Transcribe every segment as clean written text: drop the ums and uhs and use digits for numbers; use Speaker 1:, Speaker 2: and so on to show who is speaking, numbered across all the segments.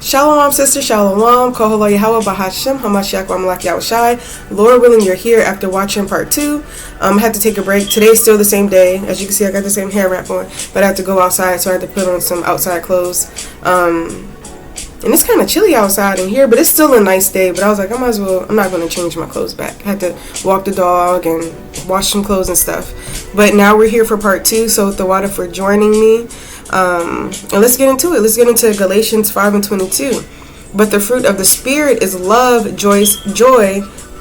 Speaker 1: Shalom, sister, shalom, Koholo Yahweh Bahashem, Hamashiach Ramalak Yahushai. Lord willing, you're here after watching part 2. I had to take a break. Today's still the same day. As you can see, I got the same hair wrap on, but I had to go outside, so I had to put on some outside clothes. And it's kind of chilly outside in here, but it's still a nice day. But I was like, I'm not going to change my clothes back. I had to walk the dog and wash some clothes and stuff. But now we're here for part 2, so with the water for joining me. And let's get into it. Let's get into Galatians 5:22. But the fruit of the Spirit is love, joy,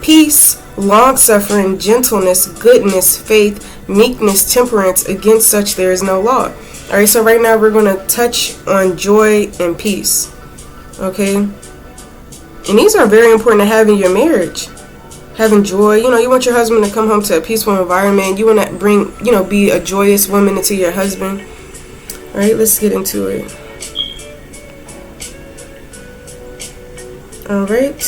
Speaker 1: peace, long-suffering, gentleness, goodness, faith, meekness, temperance. Against such there is no law. All right, so right now we're going to touch on joy and peace. Okay? And these are very important to have in your marriage. Having joy. You want your husband to come home to a peaceful environment. You want to bring, be a joyous woman into your husband. Alright, let's get into it. Alright.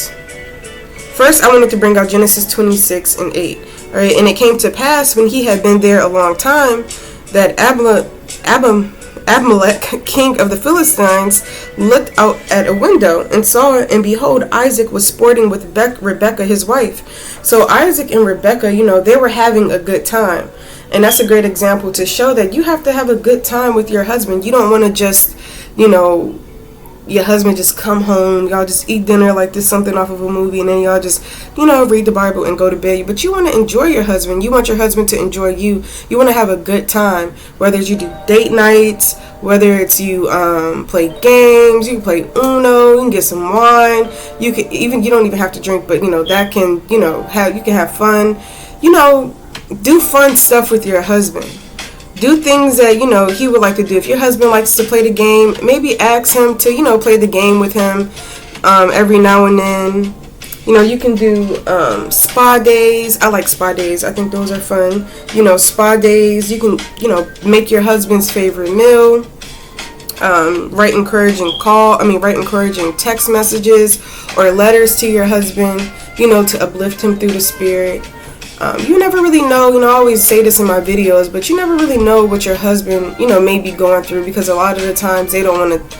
Speaker 1: First, I wanted to bring out Genesis 26:8. Alright, and it came to pass when he had been there a long time that Abimelech, king of the Philistines, looked out at a window and saw, and behold, Isaac was sporting with Rebekah, his wife. So Isaac and Rebekah, they were having a good time. And that's a great example to show that you have to have a good time with your husband. You don't want to just, your husband just come home, y'all just eat dinner like this, something off of a movie, and then y'all just, read the Bible and go to bed. But you want to enjoy your husband. You want your husband to enjoy you. You want to have a good time, whether it's you do date nights, whether it's you play games, you can play Uno, you can get some wine, you don't even have to drink, but that can, you can have fun, do fun stuff with your husband. Do things that, he would like to do. If your husband likes to play the game, maybe ask him to, play the game with him every now and then. You can do spa days. I like spa days. I think those are fun. Spa days. You can, make your husband's favorite meal. Write encouraging text messages or letters to your husband, to uplift him through the spirit. You never really know, I always say this in my videos, but you never really know what your husband, may be going through, because a lot of the times they don't want to,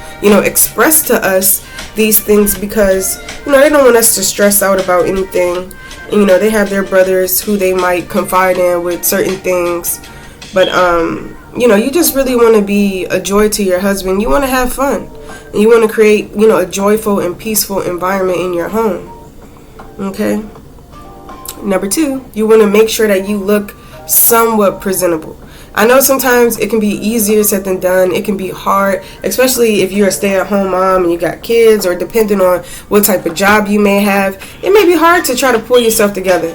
Speaker 1: express to us these things because, they don't want us to stress out about anything. And, they have their brothers who they might confide in with certain things. But, you just really want to be a joy to your husband. You want to have fun. And you want to create, a joyful and peaceful environment in your home. Okay? Number 2, you want to make sure that you look somewhat presentable. I know sometimes it can be easier said than done. It can be hard, especially if you're a stay-at-home mom and you got kids, or depending on what type of job you may have. It may be hard to try to pull yourself together.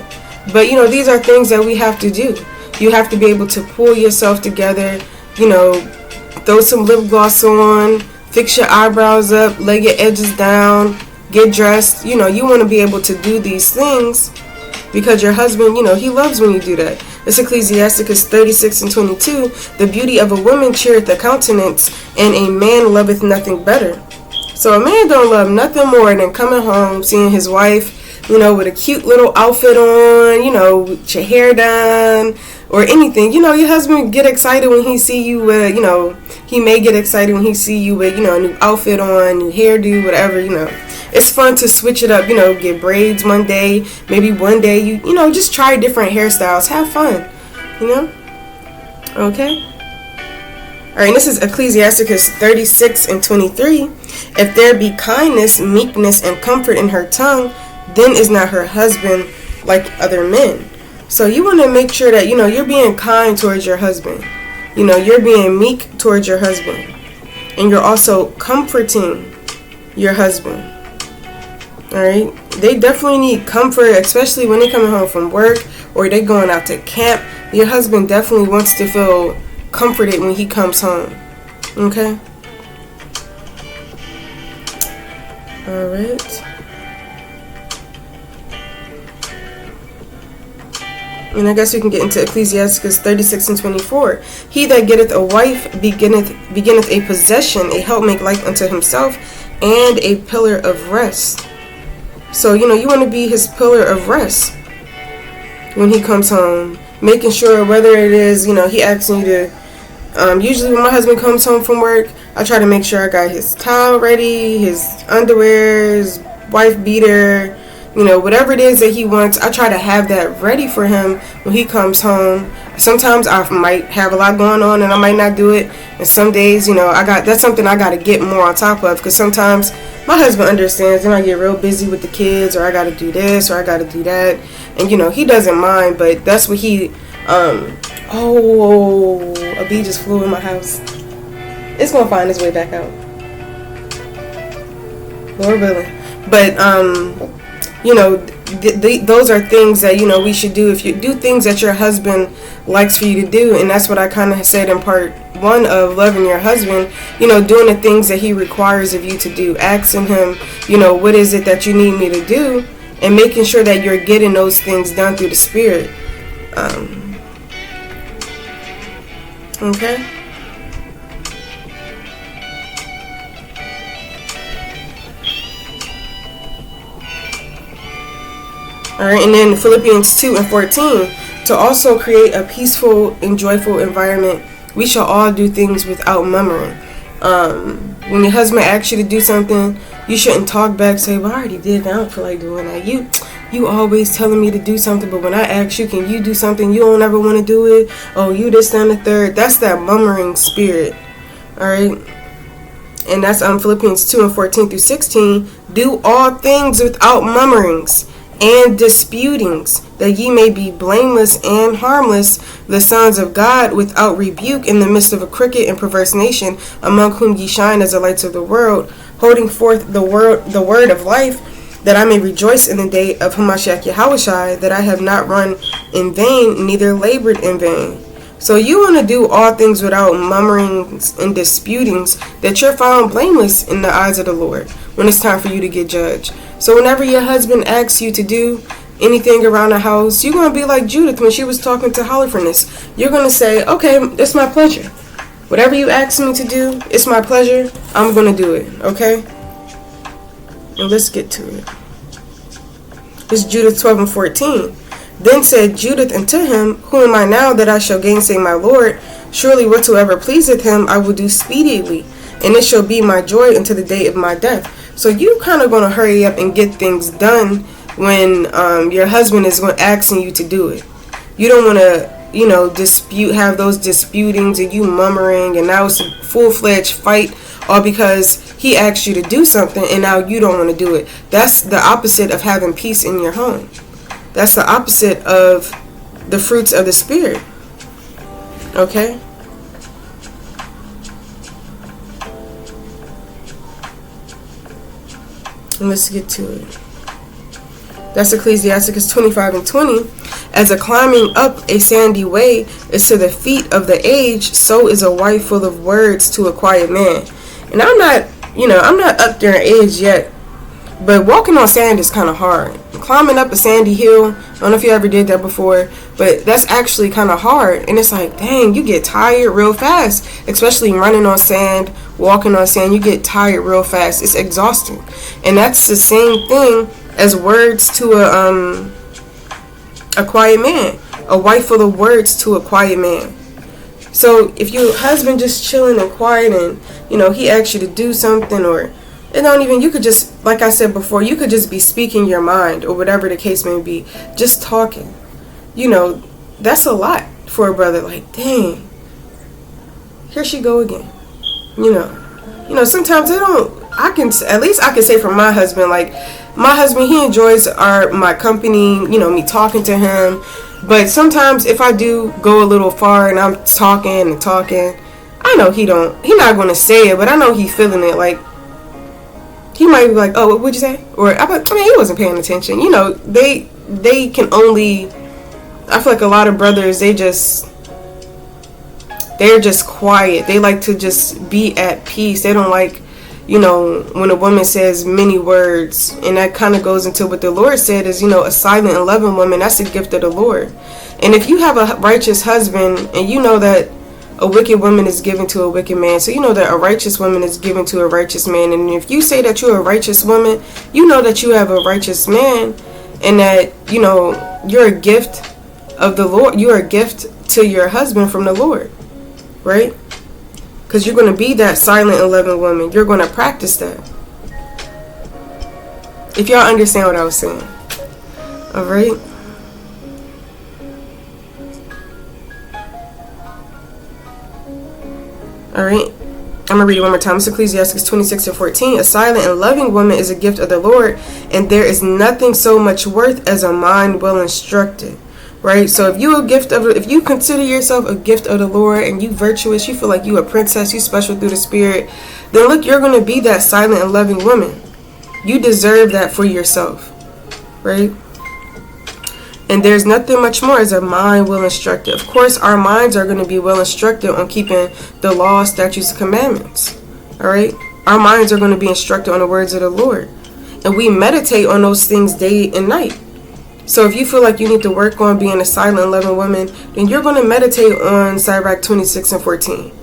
Speaker 1: But, these are things that we have to do. You have to be able to pull yourself together, throw some lip gloss on, fix your eyebrows up, lay your edges down, get dressed. You want to be able to do these things because your husband, he loves when you do that. It's Ecclesiasticus 36:22. The beauty of a woman cheereth the countenance, and a man loveth nothing better. So a man don't love nothing more than coming home, seeing his wife, with a cute little outfit on, with your hair done, or anything. Your husband get excited when he see you with, he may get excited when he see you with, a new outfit on, new hairdo, whatever, It's fun to switch it up, get braids one day, maybe one day, you just try different hairstyles. Have fun, Okay? All right, this is Ecclesiasticus 36:23. If there be kindness, meekness, and comfort in her tongue, then is not her husband like other men. So you want to make sure that, you're being kind towards your husband. You're being meek towards your husband. And you're also comforting your husband. Alright? They definitely need comfort, especially when they're coming home from work or they're going out to camp. Your husband definitely wants to feel comforted when he comes home. Okay? Alright. And I guess we can get into Ecclesiasticus 36:24. He that getteth a wife beginneth a possession, a helpmate like unto himself, and a pillar of rest. So, you want to be his pillar of rest when he comes home. Making sure whether it is, he asks you to, usually when my husband comes home from work, I try to make sure I got his towel ready, his underwear, his wife beater, whatever it is that he wants. I try to have that ready for him when he comes home. Sometimes I might have a lot going on and I might not do it. And some days, that's something I got to get more on top of, because sometimes my husband understands and I get real busy with the kids, or I got to do this or I got to do that. And, he doesn't mind, but that's what he, a bee just flew in my house. It's going to find its way back out, Lord willing. But, those are things that, we should do. If you do things that your husband likes for you to do, and that's what I kind of said in part 1 of loving your husband, doing the things that he requires of you to do, asking him, what is it that you need me to do, and making sure that you're getting those things done through the Spirit. Okay? Alright, and then Philippians 2:14, to also create a peaceful and joyful environment, we shall all do things without murmuring. When your husband asks you to do something, you shouldn't talk back, say, well, I already did that, I don't feel like doing that. You always telling me to do something, but when I ask you, can you do something, you don't ever want to do it. Oh, you this, that, and the third. That's that murmuring spirit. Alright? And that's Philippians 2:14-16. Do all things without murmurings and disputings, that ye may be blameless and harmless, the sons of God, without rebuke, in the midst of a crooked and perverse nation, among whom ye shine as the lights of the world, holding forth the word of life, that I may rejoice in the day of Hamashiach Yahushai, that I have not run in vain, neither labored in vain. So you want to do all things without murmurings and disputings, that you're found blameless in the eyes of the Lord when it's time for you to get judged. So whenever your husband asks you to do anything around the house, you're going to be like Judith when she was talking to Holofernes. You're going to say, okay, it's my pleasure. Whatever you ask me to do, it's my pleasure. I'm going to do it, okay? Now let's get to it. It's Judith 12:14. Then said Judith unto him, who am I now that I shall gainsay my Lord? Surely whatsoever pleaseth him I will do speedily, and it shall be my joy unto the day of my death. So you kind of going to hurry up and get things done when your husband is asking you to do it. You don't want to, have those disputings and you murmuring, and now it's a full-fledged fight, all because he asked you to do something and now you don't want to do it. That's the opposite of having peace in your home. That's the opposite of the fruits of the Spirit. Okay? And let's get to it. That's Ecclesiasticus 25:20. As a climbing up a sandy way is to the feet of the aged, so is a wife full of words to a quiet man. And I'm not up there in age yet, but walking on sand is kind of hard. Climbing up a sandy hill, I don't know if you ever did that before, but that's actually kind of hard. And it's like, dang, you get tired real fast, especially running on sand, walking on sand. You get tired real fast. It's exhausting. And that's the same thing as words to a quiet man. A wife full of words to a quiet man. So if your husband just chilling and quiet and, he asks you to do something, or you could just, like I said before, you could just be speaking your mind or whatever the case may be, just talking. That's a lot for a brother. Like, dang, here she go again. Sometimes I can say for my husband, like, my husband, he enjoys my company, me talking to him. But sometimes if I do go a little far and I'm talking, I know he not going to say it, but I know he's feeling it. Like, he might be like, oh, what'd you say? Or, he wasn't paying attention. They can only, I feel like a lot of brothers, they're just quiet. They like to just be at peace. They don't like, when a woman says many words. And that kind of goes into what the Lord said is, a silent and loving woman, that's a gift of the Lord. And if you have a righteous husband and you know that a wicked woman is given to a wicked man, so you know that a righteous woman is given to a righteous man. And if you say that you're a righteous woman, you know that you have a righteous man, and that, you're a gift of the Lord. You're a gift to your husband from the Lord, right? Because you're going to be that silent and loving woman. You're going to practice that. If y'all understand what I was saying. Alright? Alright? I'm going to read it one more time. It's Ecclesiastes 26:14. A silent and loving woman is a gift of the Lord, and there is nothing so much worth as a mind well instructed. Right? So if you consider yourself a gift of the Lord and you virtuous, you feel like you a princess, you special through the Spirit, then look, you're going to be that silent and loving woman. You deserve that for yourself. Right? And there's nothing much more as a mind well instructed. Of course, our minds are going to be well instructed on keeping the law, statutes, and commandments. All right? Our minds are going to be instructed on the words of the Lord. And we meditate on those things day and night. So if you feel like you need to work on being a silent and loving woman, then you're going to meditate on Sirach 26:14.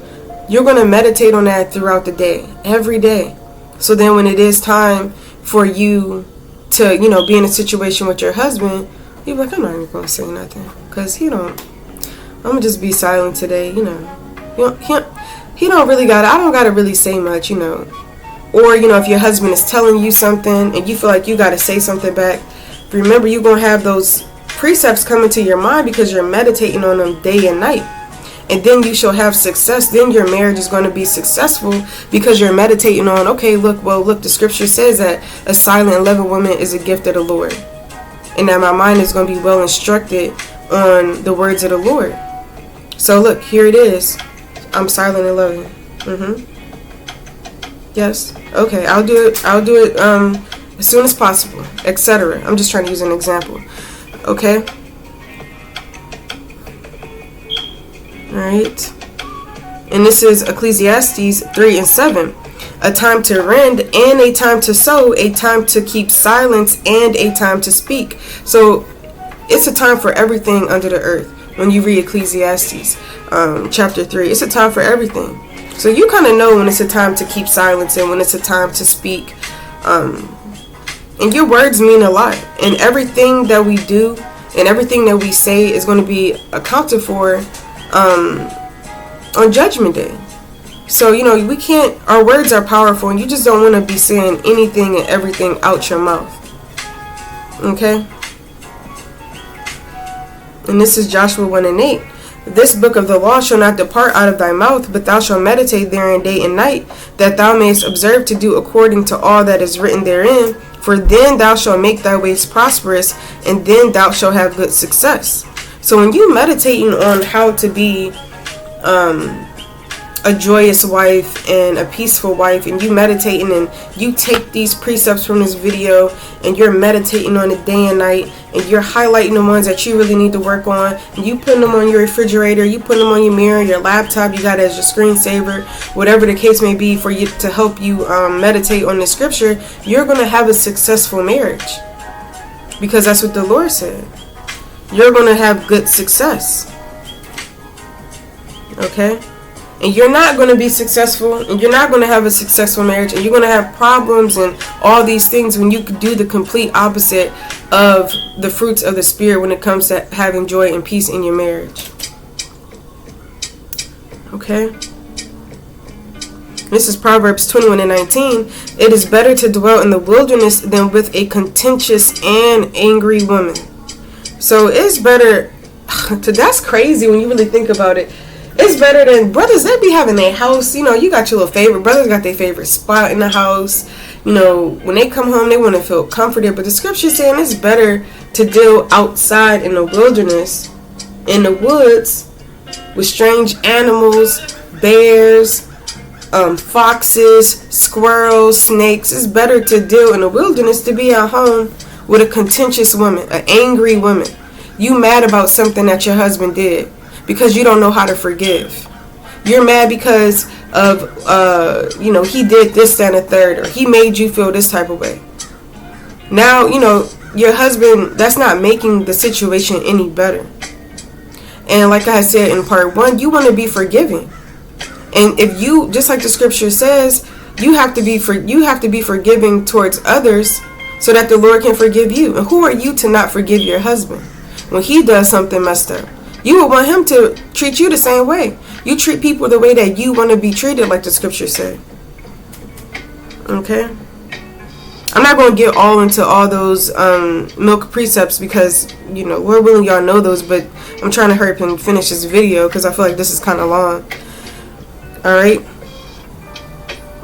Speaker 1: You're going to meditate on that throughout the day, every day. So then when it is time for you to, be in a situation with your husband, you're like, I'm not even going to say nothing. Because I'm going to just be silent today, he don't really I don't got to really say much, Or, if your husband is telling you something and you feel like you got to say something back, remember, you're going to have those precepts come into your mind because you're meditating on them day and night. And then you shall have success. Then your marriage is going to be successful because you're meditating on, okay, look, the scripture says that a silent and loving woman is a gift of the Lord. And that my mind is going to be well instructed on the words of the Lord. So look, here it is. I'm silent and loving. Yes. Okay, I'll do it as soon as possible, etc. I'm just trying to use an example. Okay? Alright. And this is Ecclesiastes 3:7. A time to rend and a time to sow, a time to keep silence and a time to speak. So it's a time for everything under the earth. When you read Ecclesiastes chapter 3, it's a time for everything. So you kind of know when it's a time to keep silence and when it's a time to speak. And your words mean a lot. And everything that we do and everything that we say is going to be accounted for on Judgment Day. So, we can't, our words are powerful, and you just don't want to be saying anything and everything out your mouth. Okay? And this is Joshua 1:8. This book of the law shall not depart out of thy mouth, but thou shalt meditate therein day and night, that thou mayest observe to do according to all that is written therein. For then thou shalt make thy ways prosperous, and then thou shalt have good success. So when you meditating on how to be a joyous wife and a peaceful wife, and you meditating and you take these precepts from this video and you're meditating on it day and night, and you're highlighting the ones that you really need to work on, and you putting them on your refrigerator, you putting them on your mirror, your laptop, you got it as your screensaver, whatever the case may be, for you to help you meditate on the scripture, you're going to have a successful marriage, because that's what the Lord said. You're going to have good success. Okay? And you're not going to be successful, and you're not going to have a successful marriage, and you're going to have problems and all these things when you could do the complete opposite of the fruits of the Spirit when it comes to having joy and peace in your marriage. Okay? This is Proverbs 21:19. It is better to dwell in the wilderness than with a contentious and angry woman. So it's better, that's crazy when you really think about it. It's better than brothers that be having their house. You got your little favorite. Brothers got their favorite spot in the house. When they come home, they want to feel comforted. But the scripture is saying it's better to deal outside in the wilderness, in the woods, with strange animals, bears, foxes, squirrels, snakes. It's better to deal in the wilderness to be at home with a contentious woman, an angry woman. You mad about something that your husband did, because you don't know how to forgive. You're mad because of, he did this, that, and the third, or he made you feel this type of way. Now, your husband, that's not making the situation any better. And like I said in part 1, you want to be forgiving. And if you, just like the scripture says, you have to be forgiving towards others so that the Lord can forgive you. And who are you to not forgive your husband when he does something messed up? You would want him to treat you the same way. You treat people the way that you want to be treated, like the scripture said. Okay? I'm not going to get all into all those milk precepts because, Lord willing, y'all know those, but I'm trying to hurry up and finish this video because I feel like this is kind of long. Alright?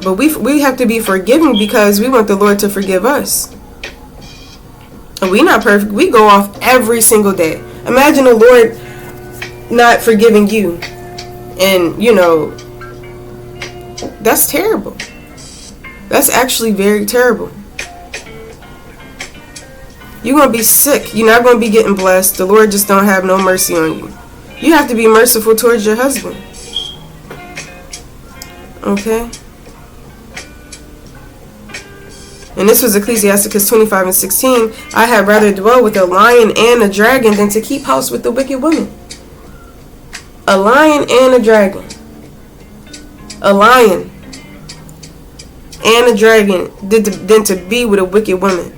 Speaker 1: But we have to be forgiving because we want the Lord to forgive us. And we're not perfect. We go off every single day. Imagine the Lord not forgiving you. And, that's terrible. That's actually very terrible. You're going to be sick. You're not going to be getting blessed. The Lord just don't have no mercy on you. You have to be merciful towards your husband. Okay? And this was Ecclesiasticus 25:16. I had rather dwell with a lion and a dragon than to keep house with the wicked woman. A lion and a dragon. A lion and a dragon than to be with a wicked woman.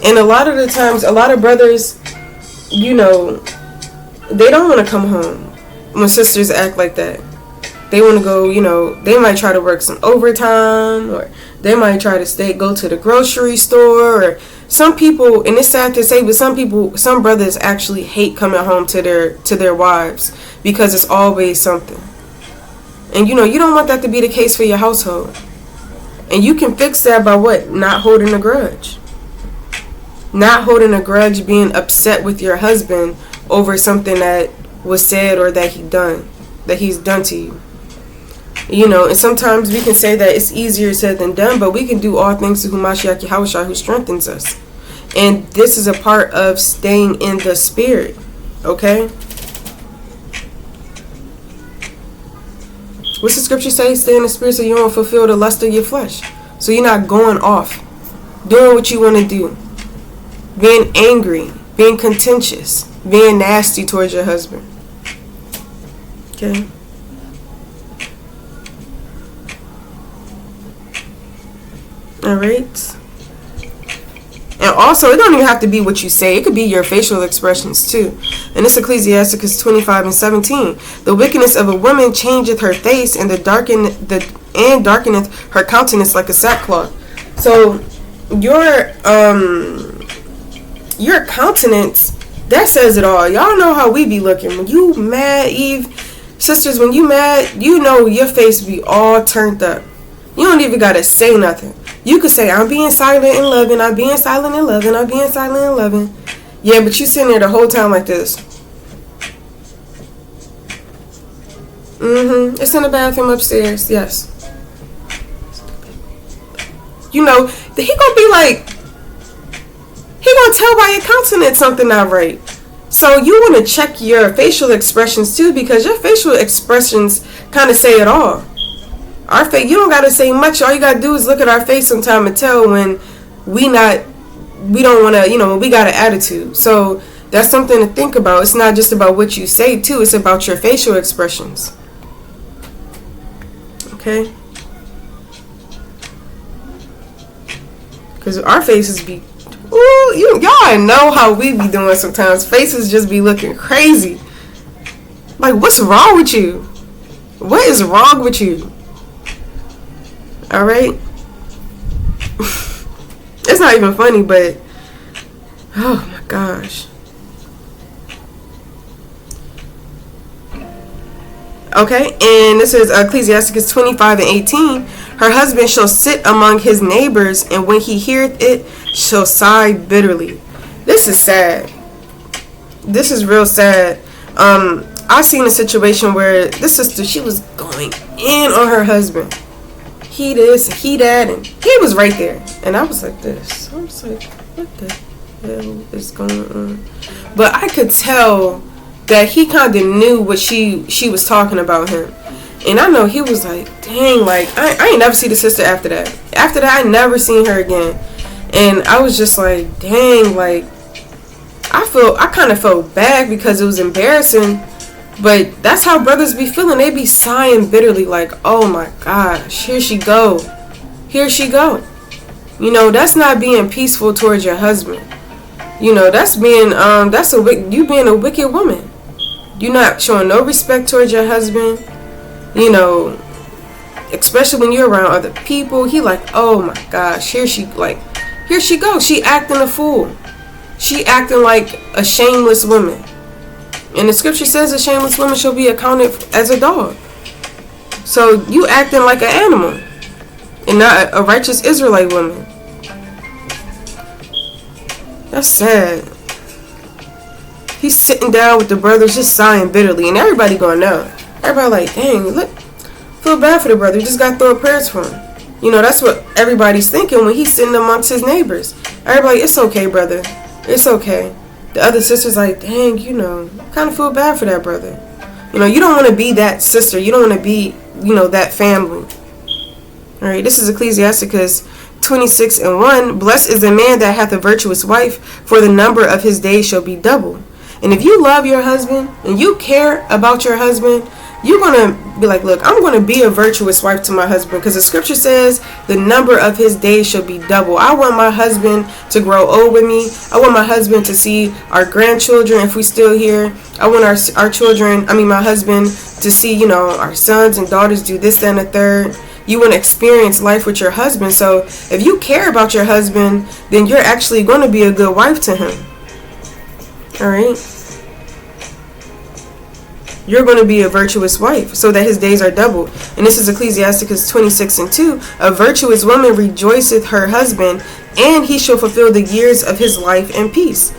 Speaker 1: And a lot of the times, a lot of brothers, they don't want to come home when sisters act like that. They want to go, they might try to work some overtime, or they might try to go to the grocery store, or some people, and it's sad to say, but some brothers actually hate coming home to their wives because it's always something. And you don't want that to be the case for your household. And you can fix that by what? Not holding a grudge. Not holding a grudge, being upset with your husband over something that was said or that he's done to you. And sometimes we can say that it's easier said than done, but we can do all things through Mashiach Yahushua who strengthens us. And this is a part of staying in the spirit. Okay? What's the scripture say? Stay in the spirit so you don't fulfill the lust of your flesh. So you're not going off, doing what you want to do, being angry, being contentious, being nasty towards your husband. Okay? Alright? And also, it don't even have to be what you say. It could be your facial expressions too. And it's Ecclesiasticus 25:17. The wickedness of a woman changeth her face, and darkeneth her countenance like a sackcloth. So your countenance, that says it all. Y'all know how we be looking. When you mad, Eve, sisters, when you mad, your face be all turned up. You don't even gotta say nothing. You could say, I'm being silent and loving, I'm being silent and loving, I'm being silent and loving. Yeah, but you sitting there the whole time like this. It's in the bathroom upstairs, yes. He gonna be like, he gonna tell by your countenance something not right. So you want to check your facial expressions too, because your facial expressions kind of say it all. Our face, you don't gotta say much. All you gotta do is look at our face sometime and tell when we don't want to, when we got an attitude. So that's something to think about. It's not just about what you say too. It's about your facial expressions. Okay? Because our faces be, y'all know how we be doing sometimes. Faces just be looking crazy. Like, what's wrong with you? What is wrong with you? Alright? It's not even funny, but oh my gosh. Okay, and this is Ecclesiasticus 25:18. Her husband shall sit among his neighbors, and when he heareth it, shall sigh bitterly. This is sad. This is real sad. I seen a situation where this sister, she was going in on her husband. He this, he that, and he was right there. And I was like this. I was like, what the hell is going on? But I could tell that he kind of knew what she was talking about him. And I know he was like, dang, like, I ain't never see the sister after that. After that, I never seen her again. And I was just like, dang, like, I kind of felt bad because it was embarrassing. But that's how brothers be feeling. They be sighing bitterly like, oh my gosh, here she go. Here she go. That's not being peaceful towards your husband. That's being, you being a wicked woman. You're not showing no respect towards your husband. you know, especially when you're around other people, he like, oh my gosh, here she goes. She acting a fool. She acting like a shameless woman. And the scripture says a shameless woman shall be accounted as a dog. So you acting like an animal and not a righteous Israelite woman. That's sad. He's sitting down with the brothers just sighing bitterly, and everybody gonna know. Everybody like, dang, look, feel bad for the brother. You just gotta throw prayers for him. You know, that's what everybody's thinking when he's sitting amongst his neighbors. Everybody, it's okay, brother. It's okay. The other sister's like, dang, you know, kind of feel bad for that brother. You know, you don't want to be that sister. You don't want to be, you know, that family. All right, this is Ecclesiasticus 26:1. Blessed is the man that hath a virtuous wife, for the number of his days shall be double. And if you love your husband and you care about your husband, you're going to be like, look, I'm going to be a virtuous wife to my husband, because the scripture says the number of his days shall be double. I want my husband to grow old with me. I want my husband to see our grandchildren if we still here. I want our children, my husband, to see, you know, our sons and daughters do this, that, and the third. You want to experience life with your husband. So if you care about your husband, then you're actually going to be a good wife to him. All right? You're going to be a virtuous wife, so that his days are doubled. And this is Ecclesiasticus 26:2. A virtuous woman rejoiceth her husband, and he shall fulfill the years of his life in peace.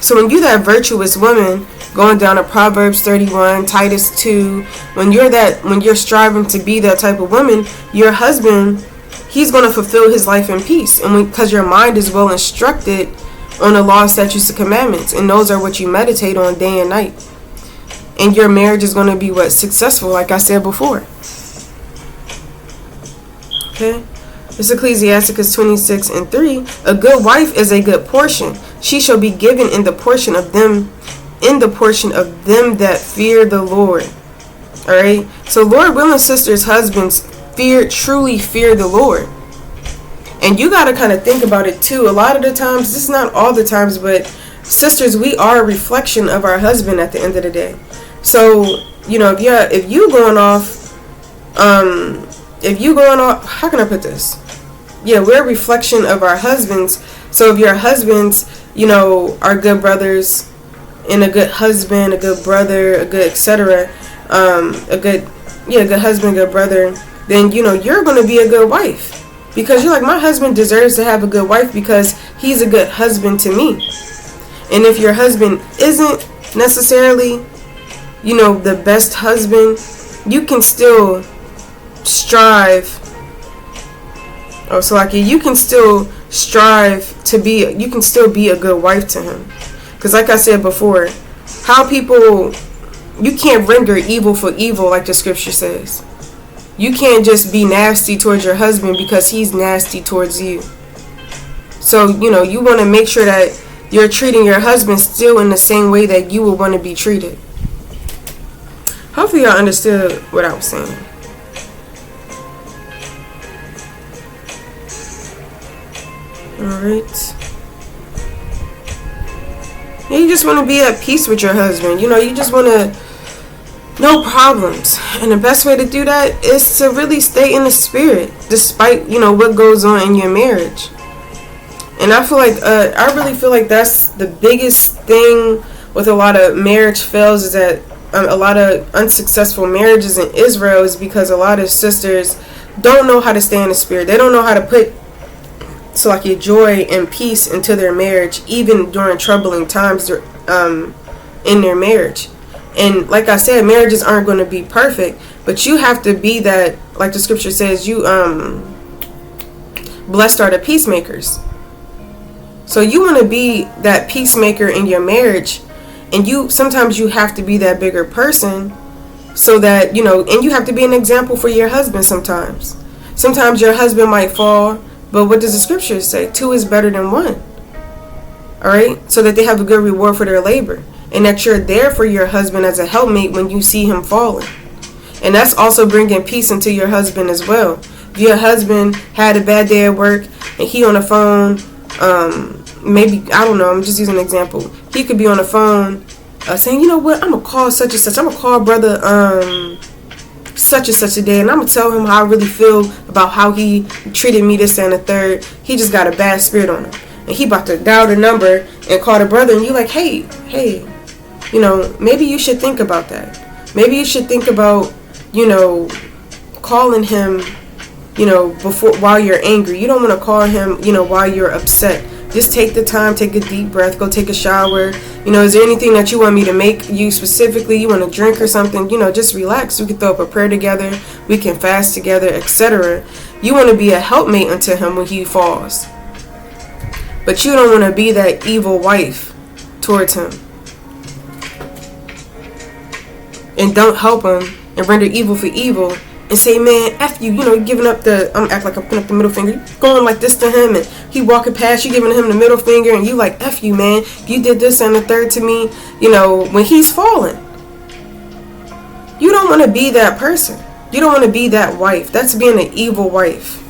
Speaker 1: So when you're that virtuous woman, going down to Proverbs 31, Titus 2, when you're striving to be that type of woman, your husband, he's going to fulfill his life in peace. And because your mind is well instructed on the law, statutes, and commandments, and those are what you meditate on day and night. And your marriage is going to be successful, like I said before. Okay? This is Ecclesiasticus 26:3. A good wife is a good portion. She shall be given in the portion of them that fear the Lord. Alright? So Lord willing, sisters, husbands, truly fear the Lord. And you got to kind of think about it too. A lot of the times, this is not all the times, but sisters, we are a reflection of our husband at the end of the day. So, you know, if you going off, how can I put this? Yeah, we're a reflection of our husbands. So if your husbands, you know, are good brothers, and a good husband, a good brother, a good etc., good husband, good brother, then, you know, you're going to be a good wife. Because you're like, my husband deserves to have a good wife because he's a good husband to me. And if your husband isn't necessarily, you know, the best husband, you can still strive. You can still strive to be, you can still be a good wife to him. Because like I said before, you can't render evil for evil like the scripture says. You can't just be nasty towards your husband because he's nasty towards you. So, you know, you want to make sure that you're treating your husband still in the same way that you would want to be treated. Hopefully y'all understood what I was saying. Alright. You just want to be at peace with your husband. You know, you just want to, no problems. And the best way to do that is to really stay in the spirit, despite, you know, what goes on in your marriage. And I really feel like that's the biggest thing with a lot of marriage fails, is that a lot of unsuccessful marriages in Israel is because a lot of sisters don't know how to stay in the spirit. They don't know how to put joy and peace into their marriage, even during troubling times in their marriage. And like I said, marriages aren't going to be perfect, but you have to be that, like the scripture says, you blessed are the peacemakers. So you want to be that peacemaker in your marriage, and sometimes you have to be that bigger person, so that, you know, and you have to be an example for your husband sometimes. Sometimes your husband might fall, but what does the scripture say? 2 is better than 1. All right? So that they have a good reward for their labor. And that you're there for your husband as a helpmate when you see him falling. And that's also bringing peace into your husband as well. If your husband had a bad day at work and he on the phone, maybe, I don't know, I'm just using an example. He could be on the phone saying, you know what, I'm going to call such and such. I'm going to call brother such and such a day, and I'm gonna tell him how I really feel about how he treated me, this and the third. He just got a bad spirit on him, and he about to dial the number and call the brother, and you like, hey, maybe you should think about that. Maybe you should think about, calling him, while you're angry. You don't want to call him, while you're upset. Just take the time, take a deep breath, go take a shower. Is there anything that you want me to make you specifically? You want to drink or something? Just relax. We can throw up a prayer together. We can fast together, etc. You want to be a helpmate unto him when he falls. But you don't want to be that evil wife towards him. And don't help him and render evil for evil. And say, man, F you, giving up I'm act like I'm putting up the middle finger, going like this to him, and he walking past you, giving him the middle finger, and you like, F you, man, you did this and the third to me, when he's falling. You don't want to be that person. You don't want to be that wife. That's being an evil wife.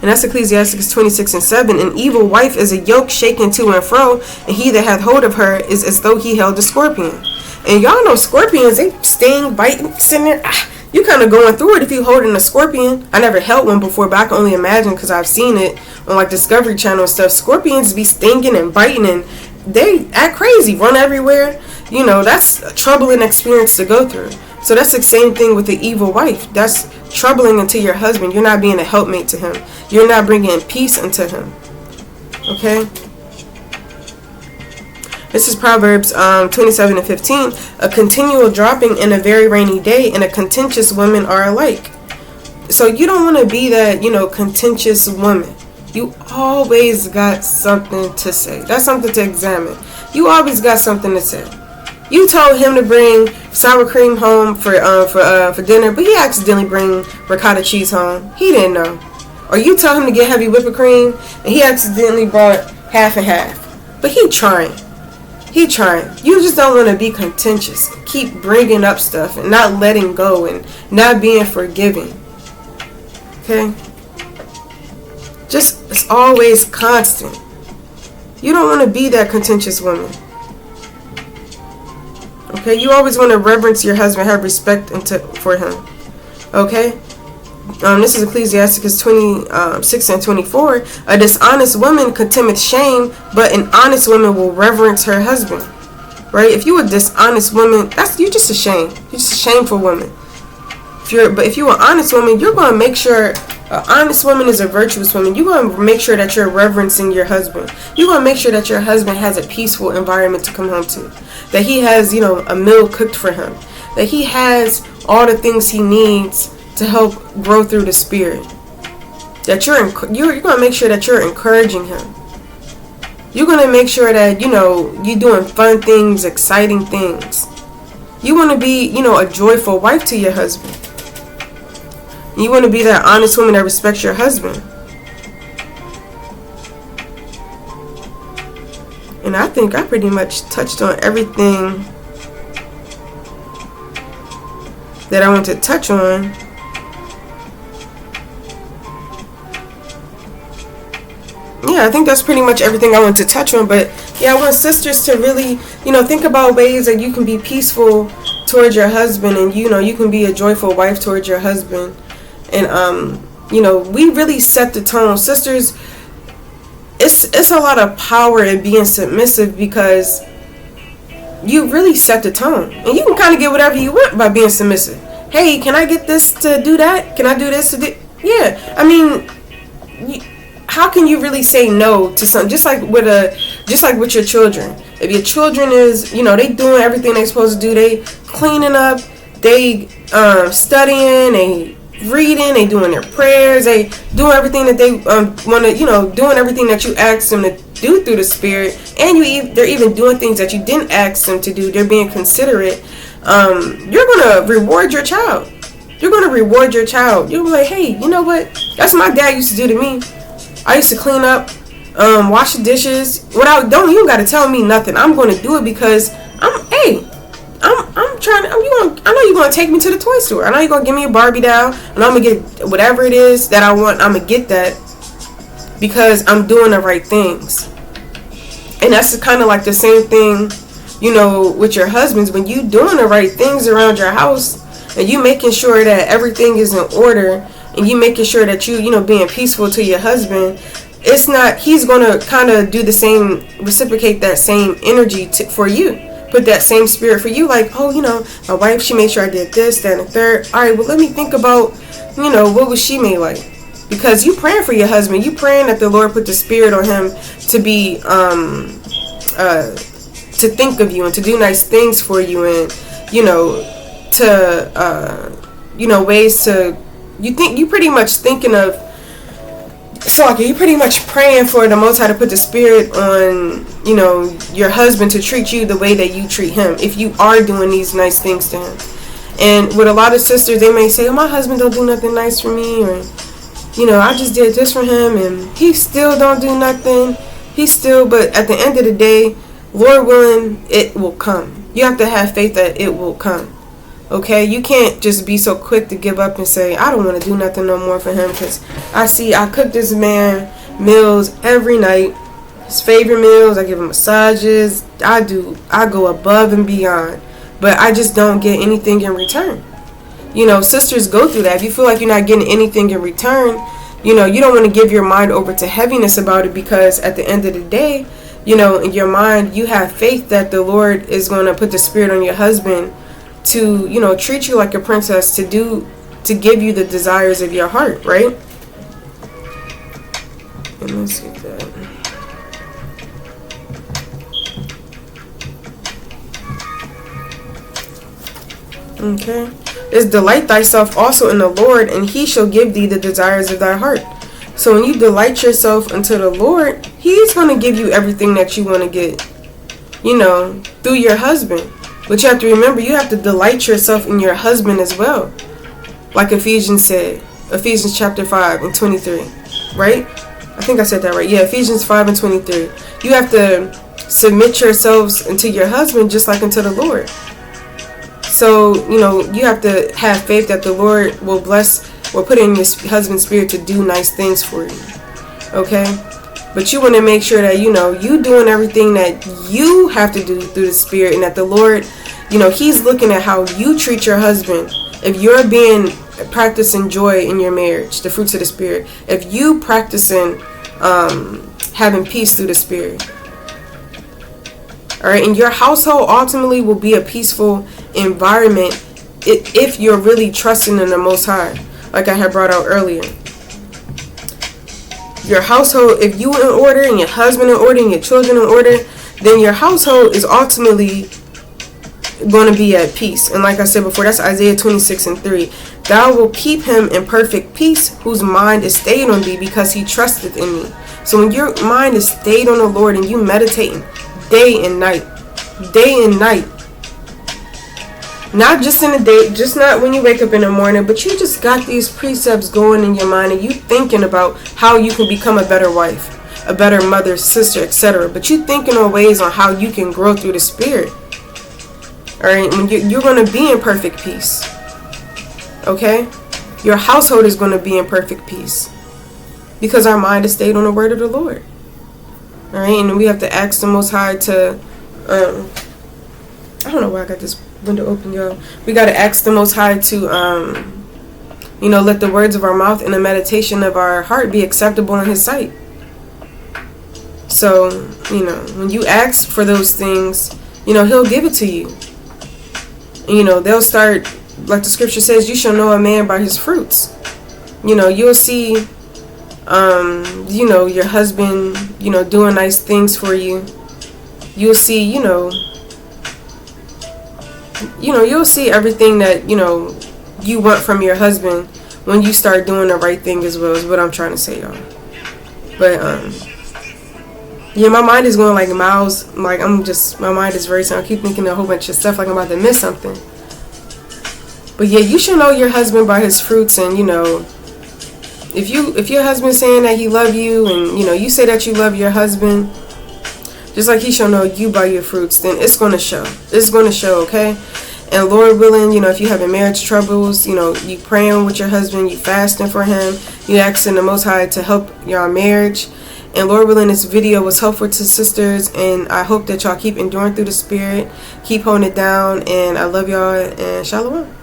Speaker 1: And that's Ecclesiastes 26:7. An evil wife is a yoke shaken to and fro, and he that hath hold of her is as though he held a scorpion. And y'all know scorpions, they sting, biting, sitting there. You kind of going through it if you holding a scorpion. I never held one before, but I can only imagine because I've seen it on like Discovery Channel and stuff. Scorpions be stinging and biting, and they act crazy, run everywhere. That's a troubling experience to go through. So that's the same thing with the evil wife. That's troubling unto your husband. You're not being a helpmate to him. You're not bringing peace unto him. Okay? This is Proverbs 27:15. A continual dropping in a very rainy day and a contentious woman are alike. So you don't want to be that, contentious woman. You always got something to say. That's something to examine. You always got something to say. You told him to bring sour cream home for dinner, but he accidentally bring ricotta cheese home. He didn't know. Or you told him to get heavy whipped cream, and he accidentally brought half and half. But he trying. You just don't want to be contentious. Keep bringing up stuff and not letting go and not being forgiving. Okay? It's always constant. You don't want to be that contentious woman. Okay? You always want to reverence your husband, have respect for him. Okay? This is Ecclesiastes 26:24. A dishonest woman contemneth shame, but an honest woman will reverence her husband. Right? If you a dishonest woman, you're just a shame. You're just a shameful woman. If you're an honest woman, you're going to make sure an honest woman is a virtuous woman. You're going to make sure that you're reverencing your husband. You're going to make sure that your husband has a peaceful environment to come home to. That he has, a meal cooked for him. That he has all the things he needs to help grow through the spirit. That you're going to make sure that you're encouraging him. You're going to make sure that, you're doing fun things, exciting things. You want to be, a joyful wife to your husband. You want to be that honest woman that respects your husband. And I think I pretty much touched on everything that I want to touch on. Yeah, I think that's pretty much everything I want to touch on. But yeah, I want sisters to really, think about ways that you can be peaceful towards your husband, and you can be a joyful wife towards your husband. And we really set the tone. Sisters, it's a lot of power in being submissive, because you really set the tone. And you can kind of get whatever you want by being submissive. Hey, can I get this to do that? Can I do this to do? Yeah, I mean, how can you really say no to something? Just like with your children. If your children is, they doing everything they supposed to do. They cleaning up. They studying. They reading. They doing their prayers. They doing everything that they want to. Doing everything that you ask them to do through the Spirit. And they're even doing things that you didn't ask them to do. They're being considerate. You're gonna reward your child. You're gonna reward your child. You'll be like, hey, you know what? That's what my dad used to do to me. I used to clean up, wash the dishes. You don't got to tell me nothing. I'm going to do it because I'm trying to, I know you're going to take me to the toy store. I know you're going to give me a Barbie doll, and I'm going to get whatever it is that I want. I'm going to get that because I'm doing the right things. And that's kind of like the same thing with your husbands, when you doing the right things around your house and you making sure that everything is in order, and you making sure that being peaceful to your husband, it's not, he's going to kind of do the same, reciprocate that same energy for you, put that same spirit for you, like, oh, my wife, she made sure I did this, that, and the third. All right, well, let me think about, what was she made like? Because you praying for your husband, you praying that the Lord put the spirit on him to be to think of you and to do nice things for you, and to ways to, you pretty much thinking of, so you pretty much praying for the Most High to put the spirit on your husband to treat you the way that you treat him, if you are doing these nice things to him. And with a lot of sisters, they may say, oh, my husband don't do nothing nice for me, or I just did this for him and he still don't do nothing. But at the end of the day, Lord willing, it will come. You have to have faith that it will come. Okay? You can't just be so quick to give up and say, I don't want to do nothing no more for him, because I cook this man meals every night, his favorite meals. I give him massages. I go above and beyond, but I just don't get anything in return. Sisters go through that. If you feel like you're not getting anything in return, you don't want to give your mind over to heaviness about it, because at the end of the day, in your mind, you have faith that the Lord is going to put the spirit on your husband to, treat you like a princess, to give you the desires of your heart, right? And let's get that. Okay. Is delight thyself also in the Lord, and he shall give thee the desires of thy heart. So when you delight yourself unto the Lord, he's going to give you everything that you want to get, through your husband. But you have to remember, you have to delight yourself in your husband as well. Like Ephesians said, Ephesians chapter 5 and 23, right? I think I said that right. Yeah, Ephesians 5 and 23. You have to submit yourselves unto your husband just like unto the Lord. So, you have to have faith that the Lord will bless or put in your husband's spirit to do nice things for you. Okay? But you want to make sure that, you doing everything that you have to do through the spirit, and that the Lord, he's looking at how you treat your husband. If you're practicing joy in your marriage, the fruits of the spirit, if you practicing having peace through the spirit, all right, and your household ultimately will be a peaceful environment if you're really trusting in the Most High, like I had brought out earlier. Your household, if you in order and your husband in order and your children in order, then your household is ultimately going to be at peace. And like I said before, that's Isaiah 26 and 3. Thou will keep him in perfect peace, whose mind is stayed on thee, because he trusteth in me. So when your mind is stayed on the Lord and you meditating day and night, not just in the day, just not when you wake up in the morning, but you just got these precepts going in your mind, and you thinking about how you can become a better wife, a better mother, sister, etc. But you thinking on ways on how you can grow through the spirit. All right, when you're going to be in perfect peace. Okay, your household is going to be in perfect peace because our mind is stayed on the word of the Lord. All right, and we have to ask the Most High to. I don't know why I got this window open, y'all. We got to ask the Most High to, let the words of our mouth and the meditation of our heart be acceptable in His sight. So, when you ask for those things, He'll give it to you. They'll start, like the scripture says, you shall know a man by his fruits. You'll see, your husband, doing nice things for you. You'll see, you'll see everything that, you want from your husband when you start doing the right thing as well, is what I'm trying to say, y'all. But, yeah, my mind is going like miles, like my mind is racing. I keep thinking a whole bunch of stuff like I'm about to miss something. But yeah, you should know your husband by his fruits, and, if your husband's saying that he love you, and, you say that you love your husband, just like he shall know you by your fruits, then it's going to show. It's going to show, okay? And Lord willing, if you having marriage troubles, you praying with your husband, you fasting for him, you asking the Most High to help your marriage, And Lord willing, this video was helpful to sisters, and I hope that y'all keep enduring through the Spirit, keep holding it down, and I love y'all, and shalom.